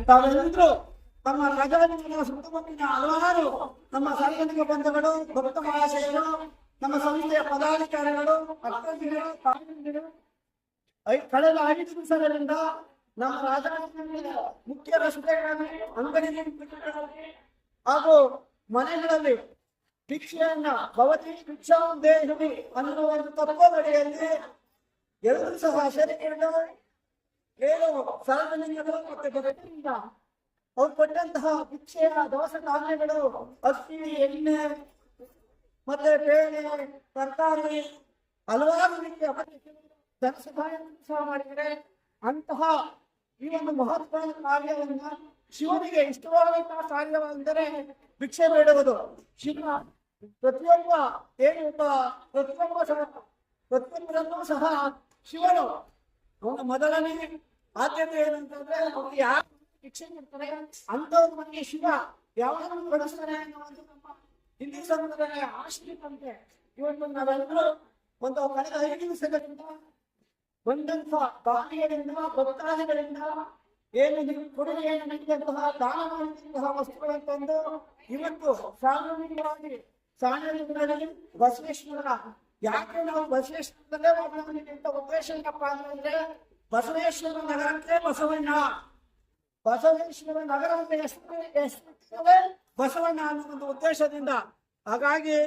ತಾವೆಲ್ಲರೂ ತಮ್ಮ ರಾಜಾಜಿನ ಸುತ್ತಮುತ್ತಲಿನ ಹಲವಾರು ನಮ್ಮ ಸಾರ್ವಜನಿಕ ಬಂಧುಗಳು, ಭಕ್ತ ಮಹಾಶಯರು, ನಮ್ಮ ಸಂಸ್ಥೆಯ ಪದಾಧಿಕಾರಿಗಳು, ಅರ್ಥಜ್ಞರು, ಕಾನೂನಿಗಳು ಕಳೆದ 5 ದಿವಸಗಳಿಂದ ನಮ್ಮ ರಾಜಾಜಿನ ಮುಖ್ಯ ರಸ್ತೆಗಳಲ್ಲಿ, ಅಂಗಡಿಗಳಲ್ಲಿ ಹಾಗೂ ಮನೆಗಳಲ್ಲಿ ಭಿಕ್ಷೆಯನ್ನ ಭವತಿ ಭಿಕ್ಷಾ ದೇಹಿ ಅನ್ನುವ ಒಂದು ತತ್ವದಡಿಯಲ್ಲಿ ಎಲ್ಲರೂ ಸಹ ಶರೀರಗಳು ಏನು ಸಾರ್ವಜನಿಕರು ಮತ್ತೆ ಭಕ್ತರಿಂದ ಅವ್ರು ಕೊಟ್ಟಂತಹ ಭಿಕ್ಷೆಯ ದವಸ ಧಾನ್ಯಗಳು, ಅಕ್ಕಿ, ಎಣ್ಣೆ ಮತ್ತೆ ಬೇಳೆ, ತರಕಾರಿ, ಹಲವಾರು ರೀತಿಯ ಧನ ಸಹಾಯ ಸಹ ಮಾಡಿದರೆ ಅಂತಹ ಈ ಒಂದು ಮಹತ್ವದ ಕಾರ್ಯವನ್ನ ಶಿವನಿಗೆ ಇಷ್ಟವಾದಂತಹ ಕಾರ್ಯವೆಂದರೆ ಭಿಕ್ಷೆ ಬೇಡುವುದು. ಶಿವ ಪ್ರತಿಯೊಬ್ಬ ಪ್ರತಿಯೊಬ್ಬರನ್ನೂ ಸಹ ಶಿವನು ಅವನ ಮೊದಲನೇ ಆದ್ಯತೆ ಏನಂತಂದ್ರೆ ಅವ್ರು ಯಾರು ಭಿಕ್ಷೆ ಕೊಡ್ತಾರೆ ಅಂತವ್ರ ಮನೆಗೆ ಶಿವ ಯಾವಾಗ ಬಡಿಸ್ತಾನೆ ಅನ್ನುವಂಥ ನಮ್ಮ ಹಿಂದೂ ಸಂಪ್ರದಾಯ ಆಶ್ರಿತಂತೆ ಇವತ್ತು ನಾವೆಲ್ಲರೂ ಒಂದು ಕಳೆದ 5 ದಿವಸಗಳಿಂದ ಬಂದಂತ ದಾನಿಗಳಿಂದ, ಭಕ್ತಾದಿಗಳಿಂದ ಏನು ಕೊಡುಗೆಯನ್ನು ನೀಡಿದಂತಹ ದಾನ ಮಾಡಿದಂತಹ ವಸ್ತುಗಳನ್ನು ತಂದು ಇವತ್ತು ಸಾರ್ವಜನಿಕವಾಗಿ ಸಾರ್ವಜನಿಕರಲ್ಲಿ ಬಸವೇಶ್ವರ ಯಾಕೆ ನಾವು ಬಸವೇಶ್ವರದಲ್ಲೇ ಅಂತ ಉದ್ದೇಶ ಏನಪ್ಪ ಅಂತಂದ್ರೆ ಬಸವೇಶ್ವರ ನಗರಕ್ಕೆ ಬಸವಣ್ಣ, ಬಸವೇಶ್ವರ ನಗರವನ್ನು ಹೆಸರು ಬಸವಣ್ಣ ಅನ್ನೋ ಒಂದು ಉದ್ದೇಶದಿಂದ. ಹಾಗಾಗಿ